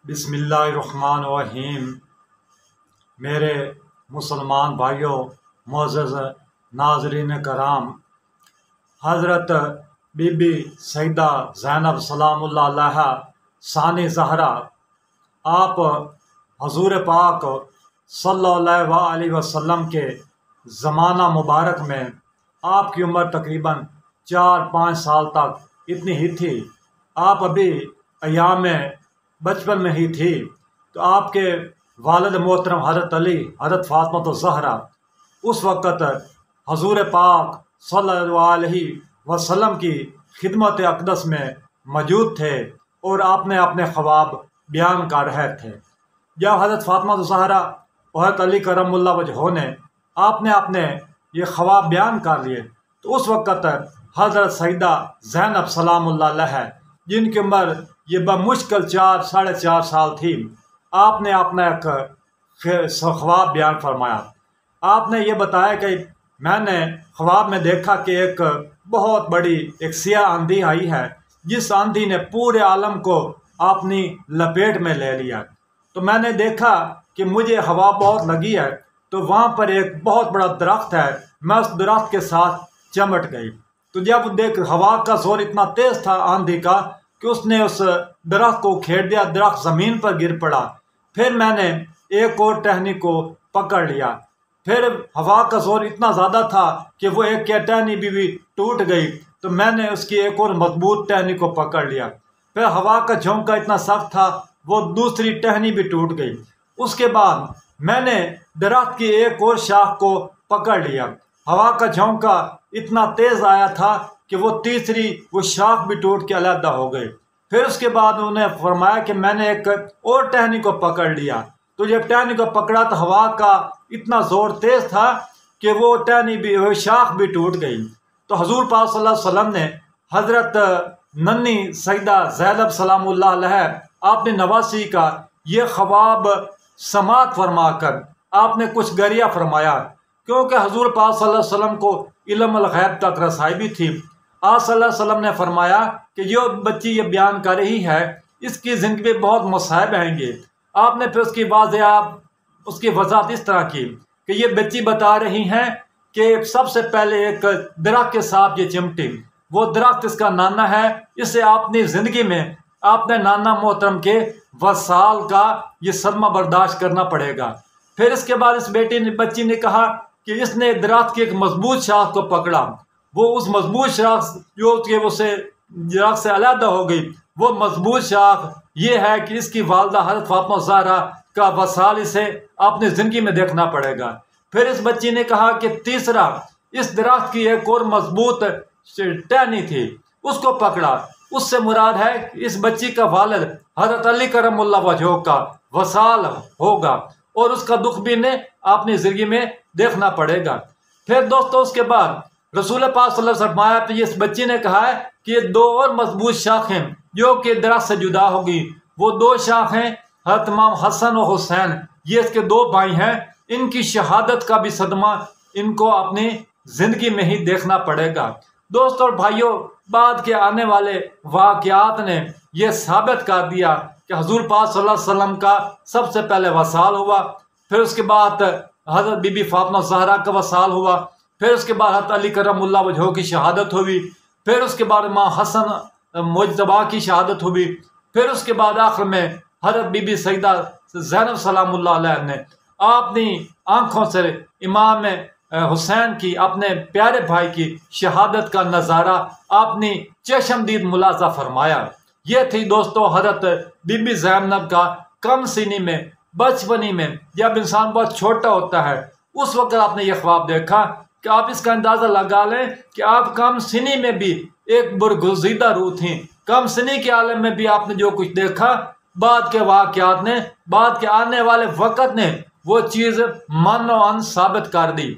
बिस्मिल्लाहिर्रहमानिर्रहीम। मेरे मुसलमान भाइयों, मुअज़्ज़ज़ नाज़रीन कराम, हज़रत बीबी सईदा ज़ैनब सलामुल्लाह अलैहा सानी ज़हरा, आप हज़ूर पाक सल्लल्लाहु अलैहि वसल्लम के ज़माना मुबारक में आपकी उम्र तकरीबन 4-5 साल तक इतनी ही थी। आप अभी अयाम बचपन में ही थी तो आपके वालिद मोहतरम हज़रत अली, हज़रत फ़ातिमा ज़हरा उस वक़्त हज़ूर पाक सल्लल्लाहु अलैहि वसल्लम की खिदमत अक़दस में मौजूद थे और आपने अपने ख्वाब बयान कर रहे थे। जब हज़रत फ़ातिमा ज़हरा और हज़रत अली करमुल्लाह वजह ने आपने अपने ये ख्वाब बयान कर लिए तो उस वक़्त हज़रत सईदा ज़ैनब सलामुल्लाह अलैहा, जिनकी उम्र ये बमुश्किल 4-4.5 साल थी, आपने अपना एक ख्वाब बयान फरमाया। आपने ये बताया कि मैंने ख्वाब में देखा कि एक बहुत बड़ी एक सियाह आंधी आई है, जिस आंधी ने पूरे आलम को अपनी लपेट में ले लिया। तो मैंने देखा कि मुझे हवा बहुत लगी है, तो वहाँ पर एक बहुत बड़ा दरख्त है, मैं उस दरख्त के साथ चमट गई। तो जब देख हवा का जोर इतना तेज था आंधी का कि उसने उस दरख्त को उखेड़ दिया, दरख्त ज़मीन पर गिर पड़ा। फिर मैंने एक और टहनी को पकड़ लिया, फिर हवा का जोर इतना ज़्यादा था कि वो एक टहनी भी टूट गई, तो मैंने उसकी एक और मजबूत टहनी को पकड़ लिया। फिर हवा का झोंका इतना सख्त था, वो दूसरी टहनी भी टूट गई। उसके बाद मैंने दरख्त की एक और शाख को पकड़ लिया, हवा का झोंका इतना तेज़ आया था कि वो तीसरी वो शाख भी टूट के अलहदा हो गई। फिर उसके बाद उन्हें फरमाया कि मैंने एक और टहनी को पकड़ लिया, तो जब टहनी को पकड़ा तो हवा का इतना ज़ोर तेज़ था कि वो टहनी भी, वो शाख भी टूट गई। तो हजूर पाक सल्लल्लाहु अलैहि वसल्लम ने हज़रत नन्ही सईदा ज़ैनब सलामुल्लाह अलैहा आपने नवासी का ये ख्वाब समात फरमा कर आपने कुछ गरिया फरमाया, क्योंकि हजूर पाक सल्लल्लाहु अलैहि वसल्लम को इल्म अल गैब तक रसाई भी थी। आप सल्लल्लाहु अलैहि वसल्लम ने फरमाया कि जो बच्ची ये बयान कर रही है इसकी ज़िंदगी में बहुत मसाइब आएंगे। आपने फिर उसकी वजाहत इस तरह की कि ये बच्ची बता रही हैं कि सबसे पहले एक दरख्त के साथ ये चिमटी, वो दरख्त इसका नाना है, इसे अपनी ज़िंदगी में आपने नाना मोहतरम के वसाल का ये सदमा बर्दाश्त करना पड़ेगा। फिर इसके बाद इस बच्ची ने कहा कि इसने दरख्त की एक मजबूत शाख को पकड़ा, वो उस मजबूत शाख जो कि उसे दरख्त से अलहदा हो गई, वो मजबूत शाख ये है कि इसकी वालदा हज़रत फ़ातिमा ज़हरा का वसाल इसे अपनी ज़िंदगी में देखना पड़ेगा। फिर इस बच्ची ने कहा कि तीसरा इस दरख्त की एक और मजबूत टहनी थी, उसको पकड़ा, उससे मुराद है कि इस बच्ची का वालिद हज़रत अली करमुल्लाह वजह का वसाल होगा और उसका दुख भी ने अपनी ज़िंदगी में देखना पड़ेगा। फिर दोस्तों उसके बाद रसूल पाक सल्लल्लाहु अलैहि वसल्लम पे इस बच्ची ने कहा है कि ये दो और मजबूत शाखें जो कि दरख्त से जुदा होगी, वो दो शाखें हज़रत इमाम हसन और हुसैन, ये इसके दो भाई हैं, इनकी शहादत का भी सदमा इनको अपनी ज़िंदगी में ही देखना पड़ेगा। दोस्तों और भाइयों, बाद के आने वाले वाक़यात ने यह साबित कर दिया कि हजूर पाक सल्लल्लाहु अलैहि वसल्लम का सबसे पहले वसाल हुआ, फिर उसके बाद हज़रत बीबी फ़ातिमा ज़हरा का वसाल हुआ, फिर उसके बाद हज़रत अली करमुल्लाह वजह की शहादत हुई, फिर उसके बाद इमाम हसन मुज्तबा की शहादत हुई, फिर उसके बाद आखिर में हज़रत बीबी सईदा ज़ैनब सलामुल्लाह अलैहा ने अपनी आँखों से इमाम हुसैन की, अपने प्यारे भाई की शहादत का नज़ारा अपनी चश्मदीद मुलाजा फरमाया। ये थी दोस्तों हज़रत बीबी ज़ैनब का कम सीनी में, बचपनी में, जब इंसान बहुत छोटा होता है उस वक्त आपने ये ख्वाब देखा कि आप इसका अंदाज़ा लगा लें कि आप कम सीनी में भी एक बुरगुज़ीदा रूह थी। कम सीनी के आलम में भी आपने जो कुछ देखा, बाद के वाक़यात ने, बाद के आने वाले वक़्त ने वो चीज़ मानो अन साबित कर दी।